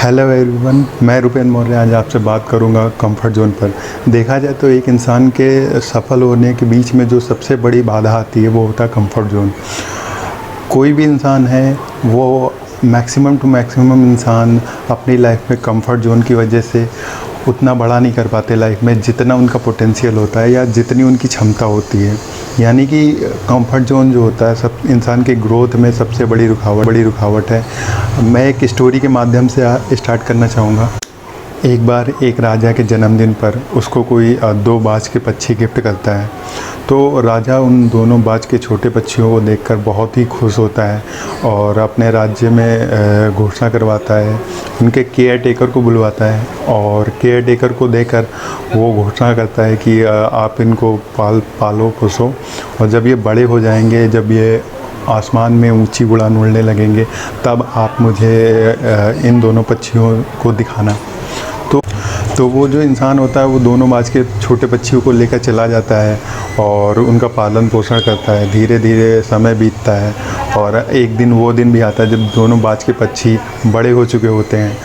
Hello everyone, मैं रुपेन मौर्य आज आपसे बात करूंगा कंफर्ट जोन पर। देखा जाए तो एक इंसान के सफल होने के बीच में जो सबसे बड़ी बाधा आती है वो होता है कंफर्ट जोन। कोई भी इंसान है वो मैक्सिमम टू मैक्सिमम इंसान अपनी लाइफ में कंफर्ट जोन की वजह से उतना बड़ा नहीं कर पाते लाइफ में जितना उनका पोटेंशियल होता है या जितनी उनकी क्षमता होती है। यानी कि कंफर्ट जोन जो होता है सब इंसान के ग्रोथ में सबसे बड़ी रुकावट है। मैं एक स्टोरी के माध्यम से स्टार्ट करना चाहूँगा। एक बार एक राजा के जन्मदिन पर उसको कोई दो बाज के पक्षी गिफ्ट करता है। तो राजा उन दोनों बाज के छोटे पक्षियों को देखकर बहुत ही खुश होता है और अपने राज्य में घोषणा करवाता है, उनके केयर टेकर को बुलवाता है और केयर टेकर को देकर वो घोषणा करता है कि आप इनको पालो पोसो और जब ये बड़े हो जाएंगे, जब ये आसमान में ऊंची उड़ान उड़ने लगेंगे, तब आप मुझे इन दोनों पक्षियों को दिखाना। तो वो जो इंसान होता है वो दोनों बाज के छोटे पक्षियों को लेकर चला जाता है और उनका पालन पोषण करता है। धीरे धीरे समय बीतता है और एक दिन वो दिन भी आता है जब दोनों बाज के पक्षी बड़े हो चुके होते हैं।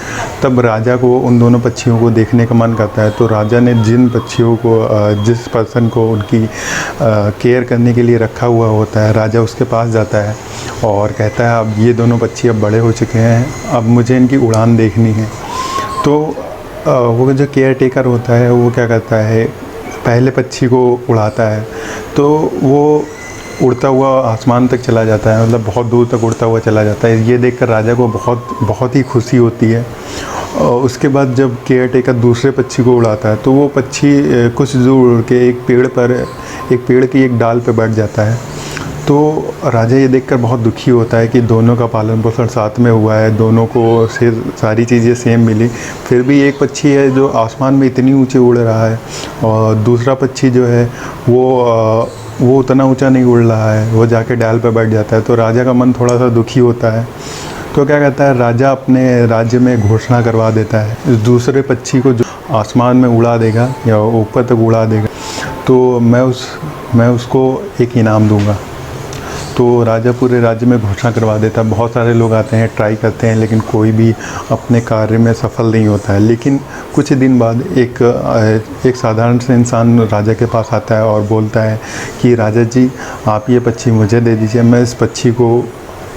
तब राजा को उन दोनों पक्षियों को देखने का मन करता है। तो राजा ने जिन पक्षियों को जिस पर्सन को उनकी केयर करने के लिए रखा हुआ होता है, राजा उसके पास जाता है और कहता है अब ये दोनों पक्षी अब बड़े हो चुके हैं, अब मुझे इनकी उड़ान देखनी है। तो वो जो केयर टेकर होता है वो क्या करता है, पहले पक्षी को उड़ाता है। तो वो उड़ता हुआ आसमान तक चला जाता है, मतलब बहुत दूर तक उड़ता हुआ चला जाता है। ये देखकर राजा को बहुत ही खुशी होती है। उसके बाद जब केयर टेकर दूसरे पक्षी को उड़ाता है तो वो पक्षी कुछ दूर उड़ के एक पेड़ की एक डाल पर बैठ जाता है। तो राजा ये देखकर बहुत दुखी होता है कि दोनों का पालन पोषण साथ में हुआ है, दोनों को से सारी चीज़ें सेम मिली, फिर भी एक पक्षी है जो आसमान में इतनी ऊंचे उड़ रहा है और दूसरा पक्षी जो है वो उतना ऊंचा नहीं उड़ रहा है, वो जाके डाल पर बैठ जाता है। तो राजा का मन थोड़ा सा दुखी होता है। तो क्या कहता है, राजा अपने राज्य में घोषणा करवा देता है, इस दूसरे पक्षी को जो आसमान में उड़ा देगा या ऊपर तक उड़ा देगा तो मैं उसको एक इनाम दूँगा। तो राजा पूरे राज्य में घोषणा करवा देता है। बहुत सारे लोग आते हैं, ट्राई करते हैं, लेकिन कोई भी अपने कार्य में सफल नहीं होता है। लेकिन कुछ दिन बाद एक साधारण से इंसान राजा के पास आता है और बोलता है कि राजा जी आप ये पक्षी मुझे दे दीजिए, मैं इस पक्षी को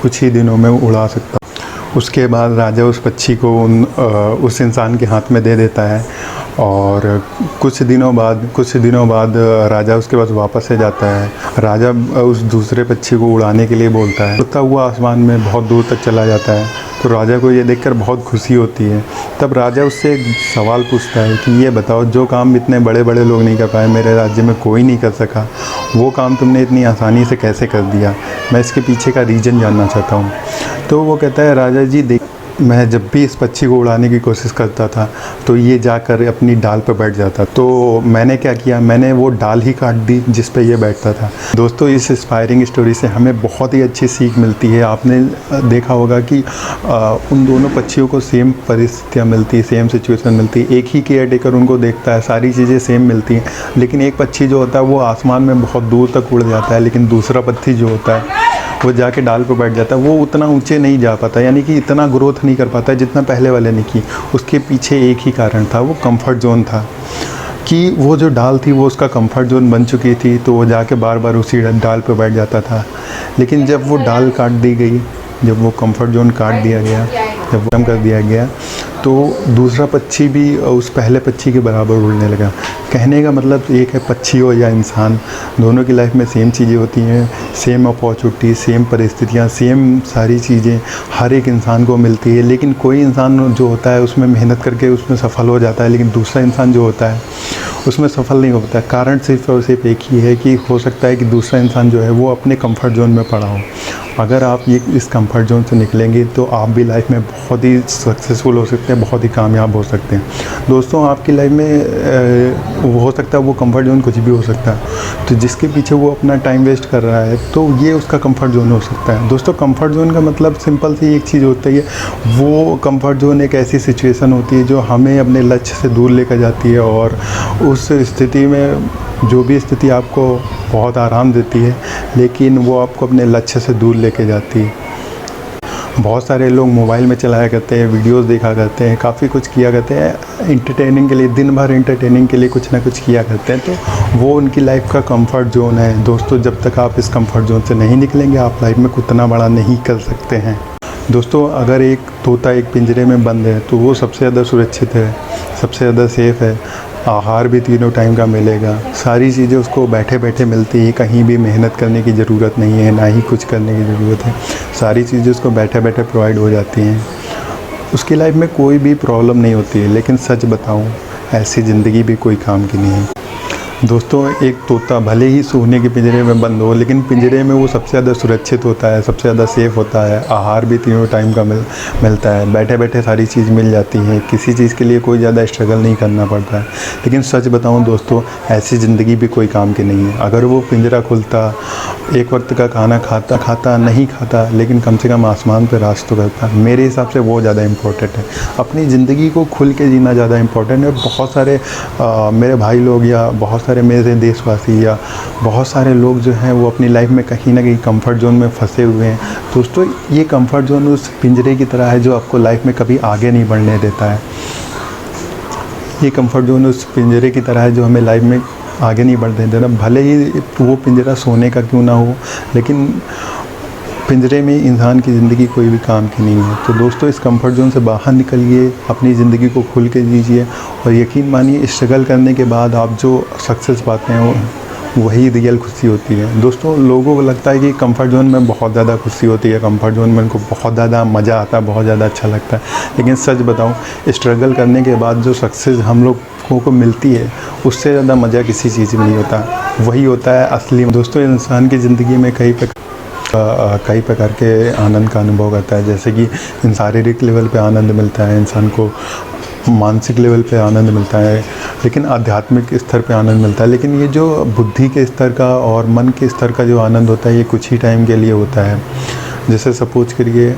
कुछ ही दिनों में उड़ा सकता हूँ। उसके बाद राजा उस पक्षी को उस इंसान के हाथ में दे देता है और कुछ दिनों बाद राजा उसके पास वापस से जाता है। राजा उस दूसरे पक्षी को उड़ाने के लिए बोलता है, उड़ता हुआ आसमान में बहुत दूर तक चला जाता है। तो राजा को ये देखकर बहुत खुशी होती है। तब राजा उससे एक सवाल पूछता है कि ये बताओ, जो काम इतने बड़े बड़े लोग नहीं कर पाए, मेरे राज्य में कोई नहीं कर सका, वो काम तुमने इतनी आसानी से कैसे कर दिया? मैं इसके पीछे का रीज़न जानना चाहता हूँ। तो वो कहता है, राजा जी देख, मैं जब भी इस पक्षी को उड़ाने की कोशिश करता था तो ये जाकर अपनी डाल पर बैठ जाता। तो मैंने क्या किया, मैंने वो डाल ही काट दी जिस पे ये बैठता था। दोस्तों, इस इंस्पायरिंग स्टोरी से हमें बहुत ही अच्छी सीख मिलती है। आपने देखा होगा कि उन दोनों पक्षियों को सेम परिस्थितियाँ मिलती है, सेम सिचुएशन मिलती है, एक ही केयर टेकर उनको देखता है, सारी चीज़ें सेम मिलती हैं। लेकिन एक पक्षी जो होता है वो आसमान में बहुत दूर तक उड़ जाता है, लेकिन दूसरा पक्षी जो होता है वो जाके डाल पर बैठ जाता है। वो उतना ऊंचे नहीं जा पाता, यानी कि इतना ग्रोथ नहीं कर पाता जितना पहले वाले ने की। उसके पीछे एक ही कारण था, वो कंफर्ट जोन था कि वो जो डाल थी वो उसका कंफर्ट जोन बन चुकी थी। तो वो जाके बार बार उसी डाल पर बैठ जाता था। लेकिन जब वो डाल काट दी गई, जब वो कंफर्ट जोन काट दिया गया, जब वो कम कर दिया गया, तो दूसरा पक्षी भी उस पहले पक्षी के बराबर उड़ने लगा। कहने का मतलब एक है, पक्षी हो या इंसान, दोनों की लाइफ में सेम चीज़ें होती हैं, सेम अपॉर्चुनिटी, सेम परिस्थितियाँ, सेम सारी चीज़ें हर एक इंसान को मिलती है। लेकिन कोई इंसान जो होता है उसमें मेहनत करके उसमें सफल हो जाता है, लेकिन दूसरा इंसान जो होता है उसमें सफल नहीं हो पाता। कारण सिर्फ और सिर्फ एक ही है कि हो सकता है कि दूसरा इंसान जो है वो अपने कंफर्ट जोन में पड़ा हो। अगर आप इस कंफर्ट जोन से निकलेंगे तो आप भी लाइफ में बहुत ही सक्सेसफुल हो सकते हैं, बहुत ही कामयाब हो सकते हैं। दोस्तों, आपकी लाइफ में हो सकता है वो कंफर्ट जोन कुछ भी हो सकता है, तो जिसके पीछे वो अपना टाइम वेस्ट कर रहा है तो ये उसका कंफर्ट जोन हो सकता है। दोस्तों, कंफर्ट जोन का मतलब सिंपल सी एक चीज़ होती है, वो कंफर्ट जोन एक ऐसी सिचुएशन होती है जो हमें अपने लक्ष्य से दूर लेकर जाती है और उस स्थिति में जो भी स्थिति आपको बहुत आराम देती है, लेकिन वो आपको अपने लक्ष्य से दूर लेके जाती है। बहुत सारे लोग मोबाइल में चलाया करते हैं, वीडियोस देखा करते हैं, काफ़ी कुछ किया करते हैं इंटरटेनिंग के लिए, दिन भर इंटरटेनिंग के लिए कुछ ना कुछ किया करते हैं। तो वो उनकी लाइफ का कंफर्ट जोन है। दोस्तों, जब तक आप इस कंफर्ट जोन से नहीं निकलेंगे, आप लाइफ में उतना बड़ा नहीं कर सकते हैं। दोस्तों, अगर एक तोता एक पिंजरे में बंद है तो वो सबसे ज़्यादा सुरक्षित है, सबसे ज़्यादा सेफ़ है। आहार भी तीनों टाइम का मिलेगा, सारी चीज़ें उसको बैठे बैठे मिलती है, कहीं भी मेहनत करने की ज़रूरत नहीं है, ना ही कुछ करने की ज़रूरत है। सारी चीज़ें उसको बैठे बैठे प्रोवाइड हो जाती हैं। उसकी लाइफ में कोई भी प्रॉब्लम नहीं होती है। लेकिन सच बताऊं, ऐसी ज़िंदगी भी कोई काम की नहीं है। दोस्तों, एक तोता भले ही सोने के पिंजरे में बंद हो, लेकिन पिंजरे में वो सबसे ज़्यादा सुरक्षित होता है, सबसे ज़्यादा सेफ़ होता है। आहार भी तीनों टाइम का मिलता है, बैठे बैठे सारी चीज़ मिल जाती है, किसी चीज़ के लिए कोई ज़्यादा स्ट्रगल नहीं करना पड़ता है। लेकिन सच बताऊं दोस्तों, ऐसी ज़िंदगी भी कोई काम की नहीं है। अगर वो पिंजरा खुलता, एक वक्त का खाना खाता नहीं खाता, लेकिन कम से कम आसमान पर राज तो करता, मेरे हिसाब से वो ज़्यादा इम्पोर्टेंट है। अपनी ज़िंदगी को खुल के जीना ज़्यादा इम्पोर्टेंट है। बहुत सारे मेरे भाई लोग या बहुत सारे मेरे देशवासी या बहुत सारे लोग जो हैं वो अपनी लाइफ में कहीं ना कहीं कंफर्ट जोन में फंसे हुए हैं। दोस्तों, ये कंफर्ट जोन उस पिंजरे की तरह है जो आपको लाइफ में कभी आगे नहीं बढ़ने देता है। ये कंफर्ट जोन उस पिंजरे की तरह है जो हमें लाइफ में आगे नहीं बढ़ने देता। भले ही वो पिंजरा सोने का क्यों ना हो, लेकिन पिंजरे में इंसान की ज़िंदगी कोई भी काम की नहीं है। तो दोस्तों, इस कंफर्ट जोन से बाहर निकलिए, अपनी ज़िंदगी को खुल के जीजिए और यकीन मानिए, स्ट्रगल करने के बाद आप जो सक्सेस पाते हैं वही रियल खुशी होती है। दोस्तों, लोगों को लगता है कि कंफर्ट जोन में बहुत ज़्यादा खुशी होती है, कंफर्ट जोन में उनको बहुत ज़्यादा मज़ा आता है, बहुत ज़्यादा अच्छा लगता है। लेकिन सच बताऊं, स्ट्रगल करने के बाद जो सक्सेस हम लोगों को मिलती है, उससे ज़्यादा मज़ा किसी चीज़ में नहीं होता। वही होता है असली। दोस्तों, इंसान की ज़िंदगी में कई प्रकार के आनंद का अनुभव करता है। जैसे कि शारीरिक लेवल पे आनंद मिलता है इंसान को, मानसिक लेवल पे आनंद मिलता है, लेकिन आध्यात्मिक स्तर पे आनंद मिलता है। लेकिन ये जो बुद्धि के स्तर का और मन के स्तर का जो आनंद होता है, ये कुछ ही टाइम के लिए होता है। जैसे सपोज करिए,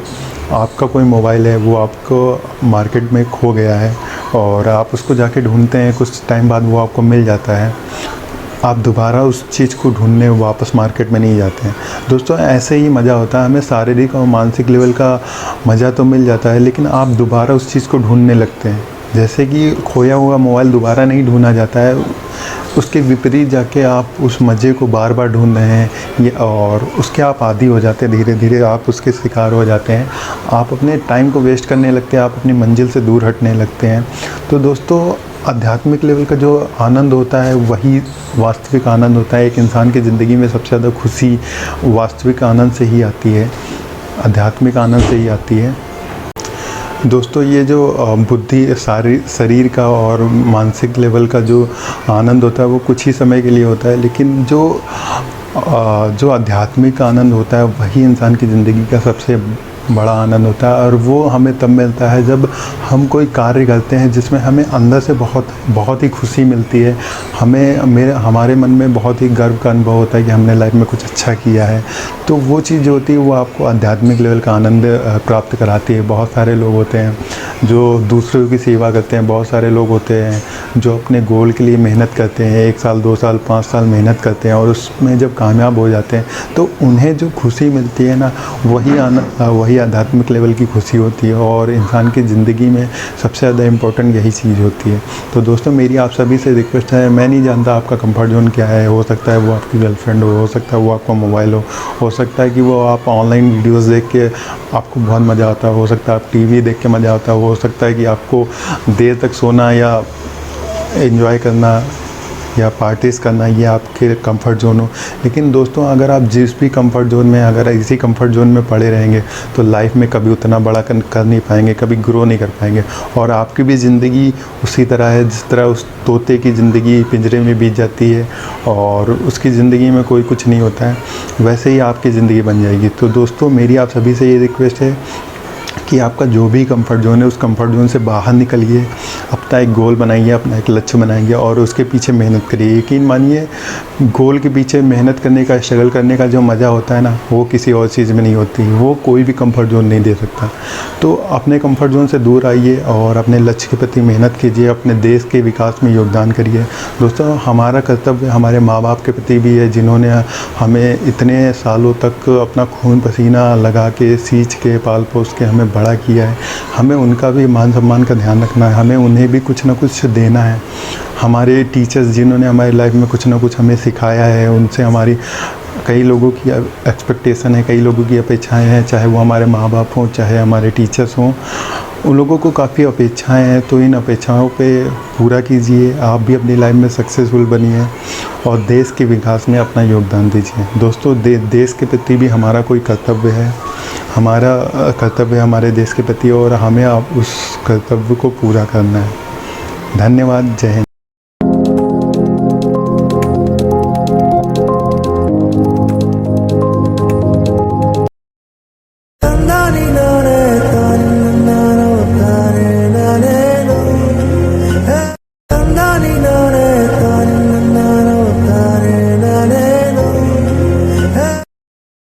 आपका कोई मोबाइल है, वो आपको मार्केट में खो गया है और आप उसको जाके ढूंढते हैं, कुछ टाइम बाद वो आपको मिल जाता है। आप दोबारा उस चीज़ को ढूंढने वापस मार्केट में नहीं जाते हैं। दोस्तों, ऐसे ही मज़ा होता है। हमें शारीरिक और मानसिक लेवल का मज़ा तो मिल जाता है, लेकिन आप दोबारा उस चीज़ को ढूंढने लगते हैं। जैसे कि खोया हुआ मोबाइल दोबारा नहीं ढूंढा जाता है, उसके विपरीत जाके आप उस मज़े को बार बार ढूंढ रहे हैं ये, और उसके आप आदी हो जाते हैं। धीरे धीरे आप उसके शिकार हो जाते हैं। आप अपने टाइम को वेस्ट करने लगते हैं, आप अपनी मंजिल से दूर हटने लगते हैं। तो दोस्तों, आध्यात्मिक लेवल का जो आनंद होता है वही वास्तविक आनंद होता है। एक इंसान की ज़िंदगी में सबसे ज़्यादा खुशी वास्तविक आनंद से ही आती है, आध्यात्मिक आनंद से ही आती है। दोस्तों, ये जो बुद्धि शरीर का और मानसिक लेवल का जो आनंद होता है वो कुछ ही समय के लिए होता है, लेकिन जो आध्यात्मिक आनंद होता है वही इंसान की ज़िंदगी का सबसे बड़ा आनंद होता है। और वो हमें तब मिलता है जब हम कोई कार्य करते हैं जिसमें हमें अंदर से बहुत ही खुशी मिलती है। हमारे मन में बहुत ही गर्व का अनुभव होता है कि हमने लाइफ में कुछ अच्छा किया है। तो वो चीज़ जो होती है वो आपको आध्यात्मिक लेवल का आनंद प्राप्त कराती है। बहुत सारे लोग होते हैं जो दूसरों की सेवा करते हैं, बहुत सारे लोग होते हैं जो अपने गोल के लिए मेहनत करते हैं, 1 साल 2 साल 5 साल मेहनत करते हैं और उसमें जब कामयाब हो जाते हैं तो उन्हें जो खुशी मिलती है ना, वही आध्यात्मिक लेवल की खुशी होती है। और इंसान की ज़िंदगी में सबसे ज़्यादा इम्पोर्टेंट यही चीज़ होती है। तो दोस्तों, मेरी आप सभी से रिक्वेस्ट है, मैं नहीं जानता आपका कंफर्ट जोन क्या है। हो सकता है वो आपकी गर्लफ्रेंड हो सकता है वो आपका मोबाइल हो सकता है कि वो आप ऑनलाइन वीडियोस देख के आपको बहुत मज़ा आता हो सकता है आप टीवी देख के मज़ा आता हो सकता है कि आपको देर तक सोना या एंजॉय करना या पार्टीज़ करना ये आपके कंफर्ट जोन हो। लेकिन दोस्तों, अगर आप जिस भी कंफर्ट जोन में अगर इसी कंफर्ट जोन में पड़े रहेंगे तो लाइफ में कभी उतना बड़ा कर नहीं पाएंगे, कभी ग्रो नहीं कर पाएंगे। और आपकी भी ज़िंदगी उसी तरह है जिस तरह उस तोते की ज़िंदगी पिंजरे में बीत जाती है और उसकी ज़िंदगी में कोई कुछ नहीं होता है, वैसे ही आपकी ज़िंदगी बन जाएगी। तो दोस्तों, मेरी आप सभी से ये रिक्वेस्ट है कि आपका जो भी कंफर्ट ज़ोन है उस कंफर्ट ज़ोन से बाहर निकलिए, अपना एक गोल बनाइए, अपना एक लक्ष्य बनाइए और उसके पीछे मेहनत करिए। यकीन मानिए, गोल के पीछे मेहनत करने का, स्ट्रगल करने का जो मज़ा होता है ना, वो किसी और चीज़ में नहीं होती, वो कोई भी कंफर्ट ज़ोन नहीं दे सकता। तो अपने कंफर्ट ज़ोन से दूर आइए और अपने लक्ष्य के प्रति मेहनत कीजिए, अपने देश के विकास में योगदान करिए। दोस्तों, हमारा कर्तव्य हमारे माँ बाप के प्रति भी है, जिन्होंने हमें इतने सालों तक अपना खून पसीना लगा के, सींच के, पाल पोस के हमें बड़ा किया है। हमें उनका भी मान सम्मान का ध्यान रखना है, हमें उन्हें भी कुछ ना कुछ देना है। हमारे टीचर्स जिन्होंने हमारी लाइफ में कुछ ना कुछ हमें सिखाया है, उनसे हमारी कई लोगों की एक्सपेक्टेशन है, कई लोगों की अपेक्षाएं हैं, चाहे वो हमारे माँ बाप हों, चाहे हमारे टीचर्स हों। उन लोगों को काफ़ी अपेक्षाएं हैं, तो इन अपेक्षाओं पे पूरा कीजिए। आप भी अपनी लाइफ में सक्सेसफुल बनिए और देश के विकास में अपना योगदान दीजिए। दोस्तों, देश के प्रति भी हमारा कोई कर्तव्य है, हमारा कर्तव्य है हमारे देश के प्रति और हमें अब उस कर्तव्य को पूरा करना है। धन्यवाद। जय हिंद।